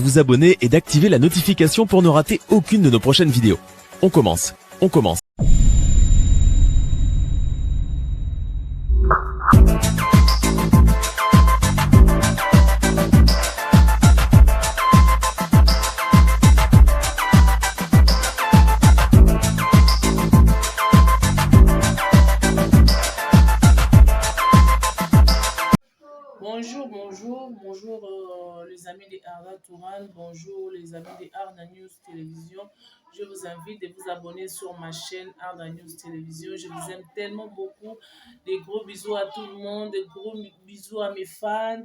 vous abonner et d'activer la notification pour ne rater aucune de nos prochaines vidéos. On commence. Bonjour les amis de Arda Touran, bonjour les amis de Arda News Télévision. Je vous invite de vous abonner sur ma chaîne Arda News Télévision. Je vous aime tellement beaucoup. Des gros bisous à tout le monde, des gros bisous à mes fans.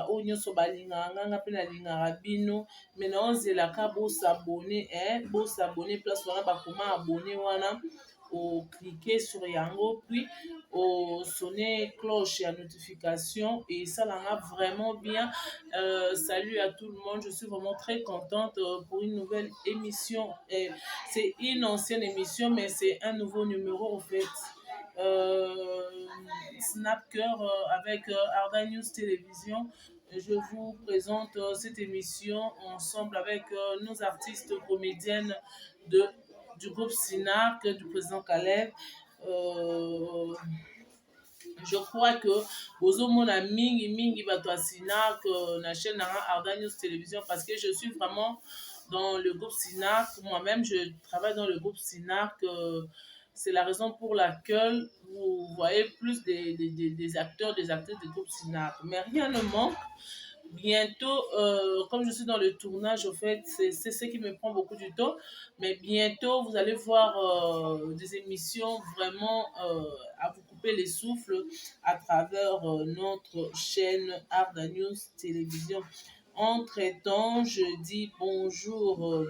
Onyoso balinganga pe na lingara bino. Maintenant zelaka bo s'abonner bo s'abonner place wana ba comment abonner wana. Cliquer sur yango puis sonner cloche et notification et ça l'en a vraiment bien. Salut à tout le monde, je suis vraiment très contente pour une nouvelle émission. C'est une ancienne émission mais c'est un nouveau numéro en fait. Snapcœur avec Arda News Télévision. Je vous présente cette émission ensemble avec nos artistes comédiennes du groupe SINAC, du président Caleb. Je crois que bozomona mingi bato ya SINAC na chaîne Arda News Télévision parce que je suis vraiment dans le groupe SINAC. Moi-même, je travaille dans le groupe SINAC. C'est la raison pour laquelle vous voyez plus des acteurs, des actrices du groupe SINAC. Mais rien ne manque. Bientôt, comme je suis dans le tournage, au fait, c'est ce qui me prend beaucoup du temps. Mais bientôt, vous allez voir des émissions vraiment à vous couper les souffles à travers notre chaîne Arda News Télévision. Entre-temps, je dis bonjour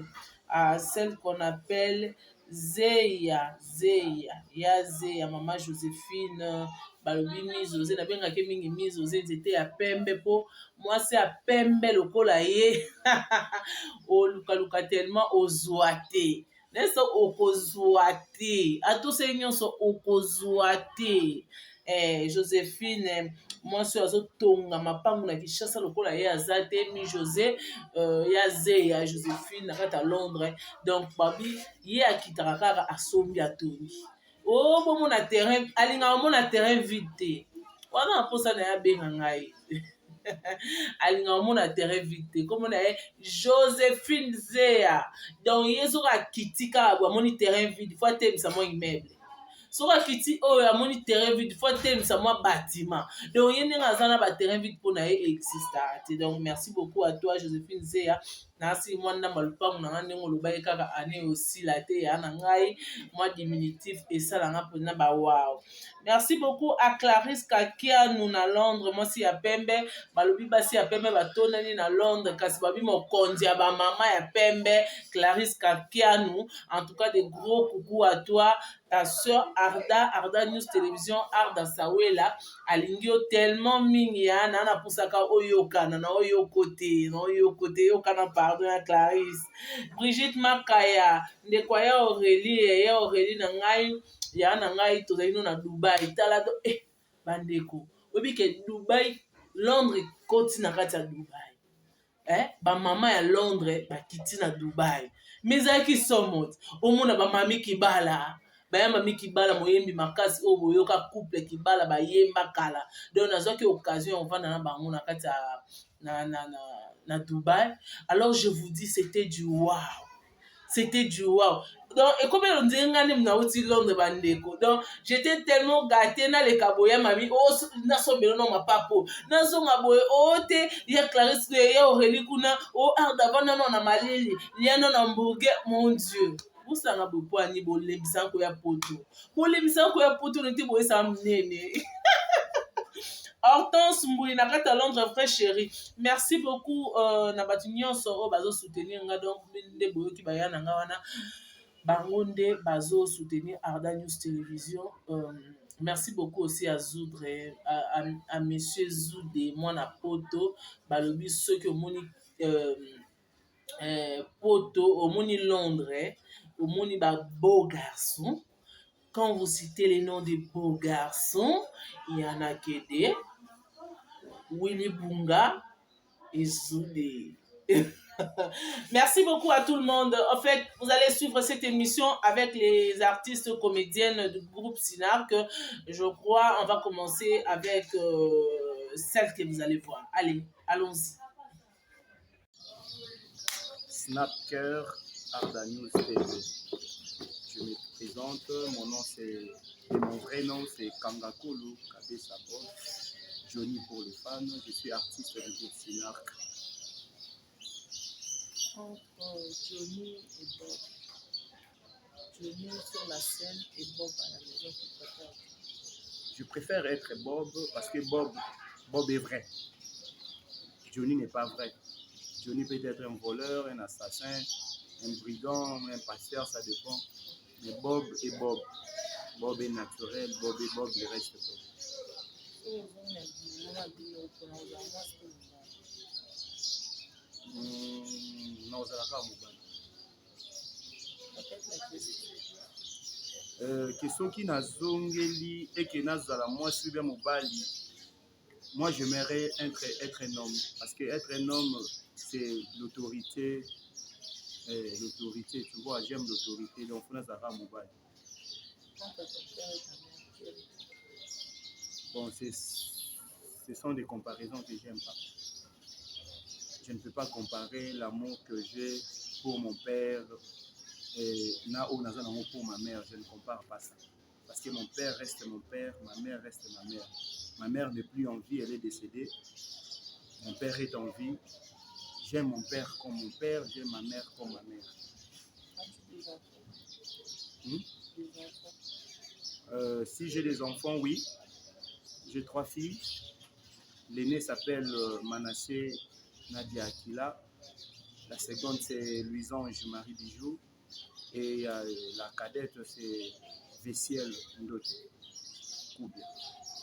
à celle qu'on appelle Zeya, Maman Joséphine. Balobi Mizose na benga ke mingi Mizose nzete ya pembe po moi c'est ya pembe lokola ye o luka tellement ozwa te neso okozwa te atose nyonso okozwa te. Joséphine mwasi azotonga mapangu na Kinshasa lokola ye aza te mi José ya Zeya Joséphine na kati ya Londres donc babi ye akitaka kaka asombi atoni bomona terrain alinga omona terrain vide te wana na posa na ya benga ngai alinga omona terrain vide te komona ye Joséphine Zeya donc ye soki akiti kaka amoni terrain vide fo atemisa mwa immeuble soki akiti oyo amoni terrain vide fo atemisa mwa bâtiment donc ye ndenge aza na baterrain vide mpona ye existaka te. Donc merci beaucoup à toi Joséphine Zeya nasi mwa ndamba lupangu na nga ndenge oloba ye kaka ane osila te ya na ngai mwa diminutif esalanga mpona bawaw. Merci beaucoup à Clarisse Kakianu na Londres mwasi ya pembe balobi basi ya pembe batonani na Londres kasi babi mokonzi ya bamama ya pembe Clarisse Kakianu. En tout cas de gros coucou à toi ta soeur Arda News Télévision Arda Sawela alingi yo tellement mingi ya na pusaka oyokana na oyokote yokana pardon ya Clarisse. Brigitte Makaya ndeko ya Aurélie na ngai ya na ngai tozali no na Dubai tala to bandeko obi ke Dubai Londres koti na kati ya Dubai bamama ya Londres bakiti na Dubai mais ezalaki somot omona bamami Kibala bayamba mikibala moyembi makasi oyo boyoka couple Kibala bayemba kala donc nazwaki occasion ovanda na bango na kati na Dubai. Alors je vous dis c'était du wow donc et comme on dit ngani mnauti Londres bandeko donc j'étais tellement gâtée na le kaboya mami na sombelo no mapapo na zonga boye te ya Clarisse ya Aurélie kuna Arda vana no na malili ya no na hamburger mon Dieu busanga bopwani bolembisango ya poto nti boyesa mnene. Hortense Mboui na kati ya Londres frère chéri merci beaucoup na batu nyonso oyo bazo soutenir nga donc nde boyoki baya na nga wana bango nde bazo soutenir Arda News Télévision. Merci beaucoup aussi à Zoudre à monsieur Zoudé mwana poto balobi soki omoni poto omoni Londres omoni ba beau garçon. Quand vous citez les noms des beaux garçons, il y en a que des Willy Bunga et Zoudé. Merci beaucoup à tout le monde. En fait, vous allez suivre cette émission avec les artistes comédiennes du groupe Sinarc. Je crois on va commencer avec celle que vous allez voir. Allez, allons-y. Snapker Ardanews TV. Je me présente, mon nom c'est, et mon vrai nom c'est Kangakolo Kabesa Boss, Johnny pour les fans, je suis artiste du groupe Sinarc. Entre Johnny et Bob. Johnny sur la scène et Bob à la maison qui prépare. Je préfère être Bob parce que Bob est vrai. Johnny n'est pas vrai. Johnny peut être un voleur, un assassin, un brigand, un pasteur, ça dépend. Mais Bob est Bob. Bob est naturel, Bob est Bob, il reste Bob. Non, ça va pas mobile. Question qui n'a zongeli et qui n'a zala moi suivre mobile. Moi j'aimerais être un homme parce que être un homme c'est l'autorité. L'autorité, tu vois, j'aime l'autorité, donc on a zara mobile. Bon, ce sont des comparaisons que j'aime pas. Je ne peux pas comparer l'amour que j'ai pour mon père et pour ma mère. Je ne compare pas ça. Parce que mon père reste mon père, ma mère reste ma mère. Ma mère n'est plus en vie, elle est décédée. Mon père est en vie. J'aime mon père comme mon père, j'aime ma mère comme ma mère. Si j'ai des enfants, oui. J'ai 3 filles. L'aînée s'appelle Manassé Nadia Akila. La seconde, c'est Louisange Marie Bijou. Et la cadette, c'est Vessiel Ndote.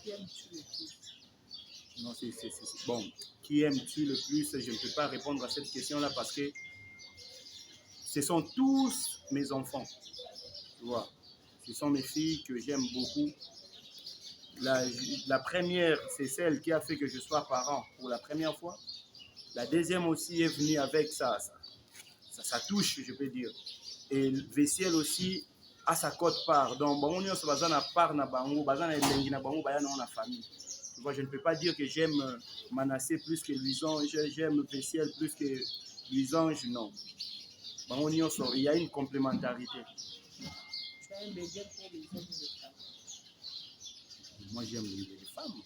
Qui aimes-tu le plus? Non, c'est bon. Qui aimes-tu le plus? Je ne peux pas répondre à cette question-là parce que ce sont tous mes enfants. Tu vois, ce sont mes filles que j'aime beaucoup. La première, c'est celle qui a fait que je sois parent pour la première fois. La deuxième aussi est venue avec ça touche, je peux dire. Et Vessiel aussi a sa cote part. Donc, bon, on se base na part na bango, base na elengi na bango, baya na famille. Tu vois, je ne peux pas dire que j'aime Manassé plus que Louisange, j'aime Vessiel plus que Louisange, non. Bon, il y a une complémentarité. Tu as un bébé pour les hommes et les femmes. Moi, j'aime les femmes.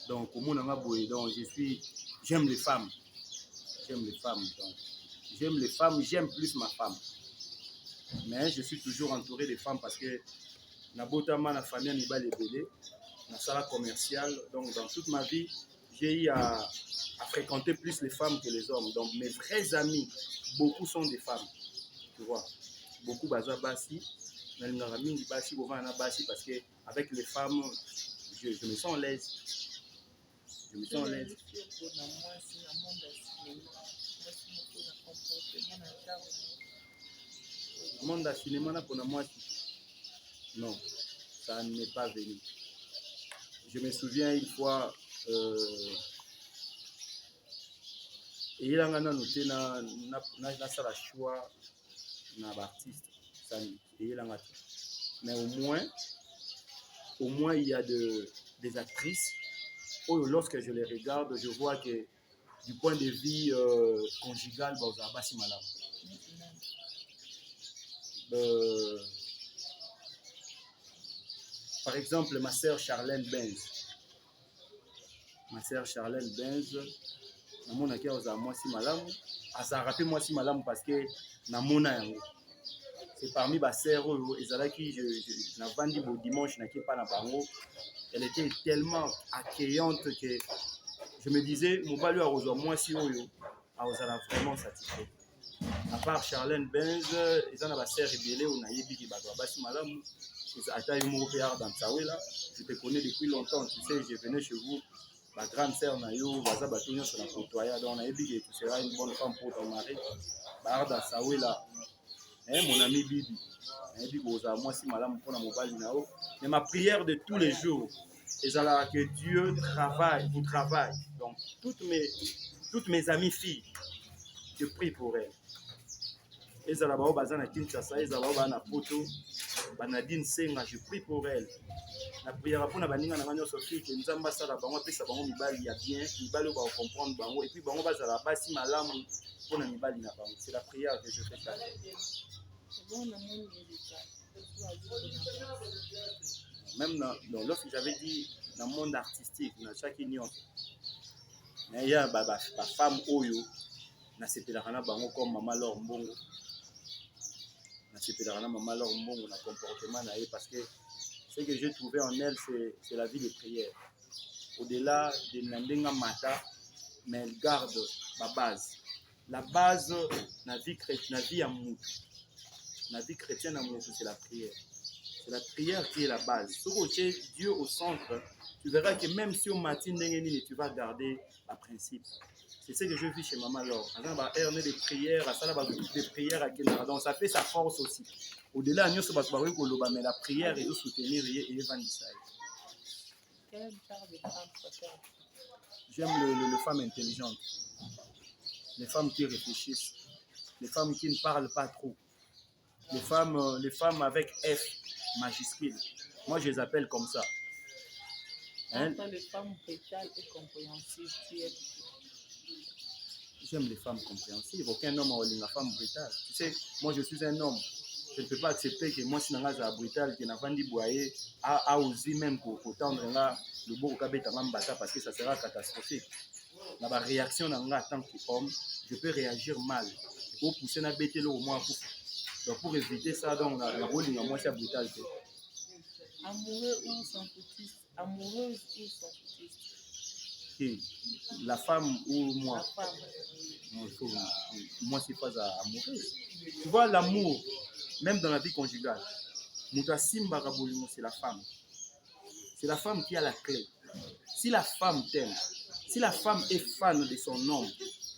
Donc, au monde, donc j'aime les femmes. J'aime les femmes. Donc, j'aime les femmes, j'aime plus ma femme. Mais je suis toujours entouré de femmes parce que Nabotama, la famille Nibal est belé, la salle commerciale. Donc, dans toute ma vie, j'ai eu à fréquenter plus les femmes que les hommes. Donc, mes vrais amis, beaucoup sont des femmes. Tu vois, beaucoup baza basi. Parce que avec les femmes, je me sens à l'aise. Je me sens à l'aise. Le monde à cinéma pour moi, non, ça n'est pas venu. Je me souviens une fois, et il a noté na choix na artiste. Mais au moins il y a des actrices où lorsque je les regarde, je vois que du point de vue conjugal, par exemple, ma sœur Charlène Benz. Ma sœur Charlène Benz, namona ki oza moi si malamu, asa rappelé moi si malamu parce que namona yango. C'est parmi ma sœur ezalaki na vandi bo dimanche na ki pa na bango. Elle était tellement accueillante que je me disais mobali a moi si oyo a vraiment satisfait. À part Charlène Benz, ils en ont passé rebelle on a yebi ki bato basi malamu. Je te connais depuis longtemps, tu sais, je venais chez vous, ma grande sœur Nayo, Baza Batonio sur la côtoya, donc on a dit que tu seras une bonne femme pour ton mari. Barda Sawela, mon ami Bibi, moi si madame pour la mobile Nao. Mais ma prière de tous les jours, c'est que Dieu travaille, vous travaille. Donc toutes mes amies filles, je prie pour elle. Ezala bao bazana Kinshasa, ezala bao bana Poto, Banadine Senga, je prie pour elle. La prière pour na baninga na banyo Sophie que nzamba sala bango pesa bango mibali ya bien, mibali ba comprendre bango et puis bango bazala basi malamu pour na mibali na bango. C'est la prière que je fais ça. Même dans lorsque j'avais dit dans le monde artistique, dans chaque union, il y a des femmes oyo na sepelaka na bango comme Maman Laure Mbongo. Na sepelaka na Maman Laure Mbongo na comportement na elle parce que ce que j'ai trouvé en elle, c'est la vie de prière. Au-delà de Nandenga Mata, mais elle garde la base. La base, la vie chrétienne à Moutou, c'est la prière. C'est la prière qui est la base. Si tu as Dieu au centre, tu verras que même si au matin, tu vas garder le principe. C'est ce que je vis chez Maman Laure. Des prières, des prières, donc ça fait sa force aussi. Au-delà, mais la prière et de soutenir et évangéliser. Quel genre de femme préfère? J'aime les femmes intelligentes, les femmes qui réfléchissent, les femmes qui ne parlent pas trop, les femmes avec F majuscule. Moi, je les appelle comme ça. Entre les femmes brutales et compréhensives, tu es... J'aime les femmes compréhensives. Aucun homme n'a une femme brutale. Tu sais, moi, je suis un homme. Je ne peux pas accepter que moi, si je suis brutal, que je n'ai boyer, à oser même pour tendre le beau cabet en bata parce que ça sera catastrophique. Dans la réaction en tant qu'homme, je peux réagir mal. Pour pousser la bête au moins. Donc, pour éviter ça, donc, la rôle est moins brutalité. Amoureux ou sans foutiste? Amoureuse ou sans foutiste? Qui? La femme ou moi? La femme. Non, moi, je ne suis pas amoureuse. Tu vois, l'amour, même dans la vie conjugale, c'est la femme. C'est la femme qui a la clé. Si la femme t'aime, si la femme est fan de son homme,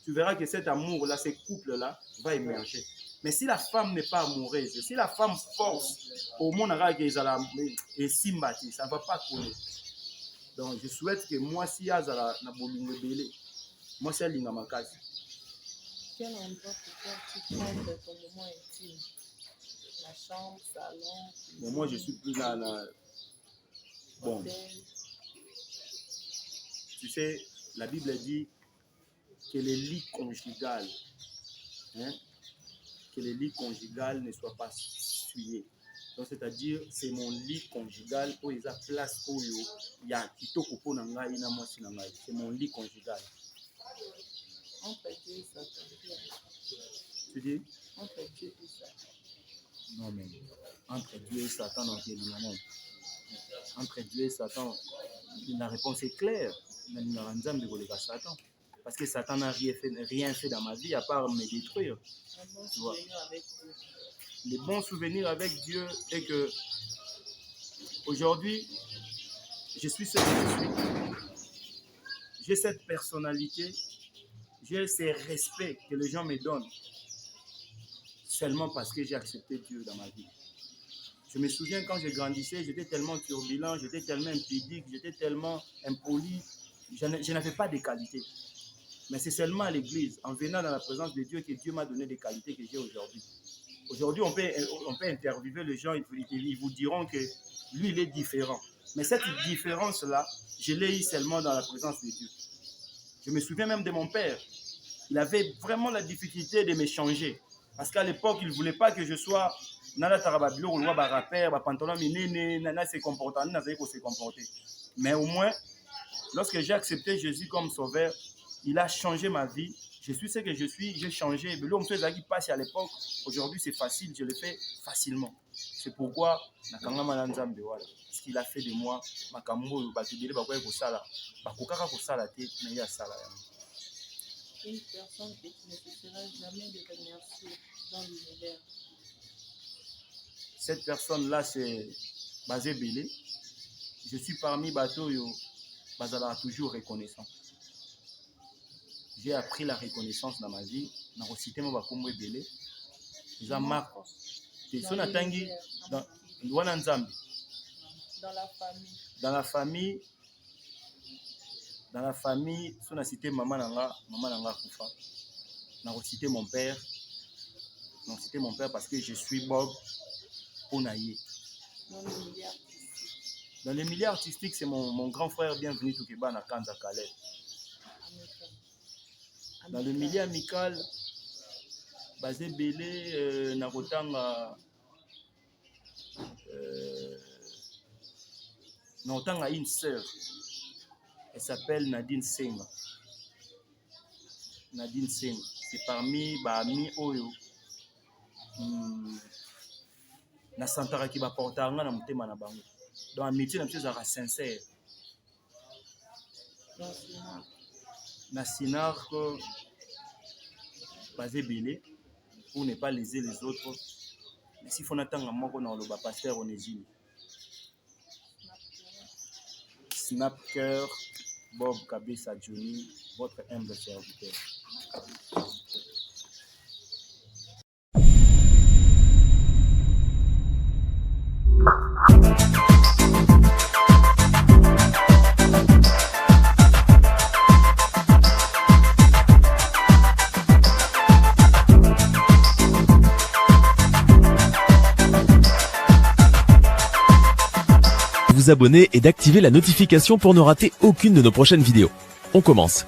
tu verras que cet amour-là, ce couple-là, va émerger. Mais si la femme n'est pas amoureuse, si la femme force au monde et Simbati, ça ne va pas couler. Donc, je souhaite que moi, si Azala na bolingo belé, moi, c'est Linga Makasi. Quel endroit pour toi tu prends ton moment intime? La chambre, salon? Mais moi, je suis plus dans la... Bon. Hôtel. Tu sais, la Bible dit que les lits conjugales, que les lits conjugales ne soient pas souillés. Donc, c'est-à-dire, c'est mon lit conjugal où il y a place où il y a kitoko po na ngai na mwasi na ngai. C'est mon lit conjugal. Entre Dieu et Satan. Tu dis? Entre Dieu et Satan. Non, mais entre Dieu et Satan, non, entre Dieu et Satan, la réponse est claire. Satan. Parce que Satan n'a rien fait dans ma vie à part me détruire. Un bon souvenir avec Dieu. Les bons souvenirs avec Dieu est que aujourd'hui, je suis ce que je suis. J'ai cette personnalité, j'ai ces respects que les gens me donnent seulement parce que j'ai accepté Dieu dans ma vie. Je me souviens quand je grandissais, j'étais tellement turbulent, j'étais tellement impudique, j'étais tellement impoli, je n'avais pas de qualités. Mais c'est seulement à l'église, en venant dans la présence de Dieu, que Dieu m'a donné des qualités que j'ai aujourd'hui. Aujourd'hui, on peut interviewer les gens, ils vous diront que lui, il est différent. Mais cette différence-là, je l'ai eu seulement dans la présence de Dieu. Je me souviens même de mon père. Il avait vraiment la difficulté de me changer. Parce qu'à l'époque, il ne voulait pas que je sois nana tarababilo, on voit rappeur, pantalon miné, nana se comportant, nana se comporter. Mais au moins, lorsque j'ai accepté Jésus comme sauveur, il a changé ma vie. Je suis ce que je suis, j'ai changé. Mais l'homme qui passe à l'époque, aujourd'hui c'est facile, je le fais facilement. C'est pourquoi, ce qu'il a fait de moi, une personne que tu ne cesseras jamais de remercier dans l'univers. Cette personne-là, c'est Bazé Bélé. Je suis parmi Bato Yo, Bazala toujours reconnaissant. J'ai appris la reconnaissance dans ma vie. Dans le système Bakombo Bélé. Ils ont marqué. Dans la famille. Dans la famille, si on a cité maman nanga kufa. Non, citer mon père. Non, citer mon père parce que je suis Bob Onaye. Dans les milieux artistiques, c'est mon grand frère Bienvenu Toukeba na Kanza Calais. Dans le milieu amical, basé Belé, Nakotanga. Nakotanga une sœur. Elle s'appelle Nadine Senga. Nadine Senga. C'est parmi les amis Oyo. Na santara qui va porter un na mutema na bango. Dans amitié na chose à sincère. Na sinar que basé belé pour ne pas léser les autres. Mais s'il faut attendre moko na le pasteur Onésime. Snapcœur Bob Kabisa Johnny, votre humble serviteur. Vous abonner et d'activer la notification pour ne rater aucune de nos prochaines vidéos. On commence.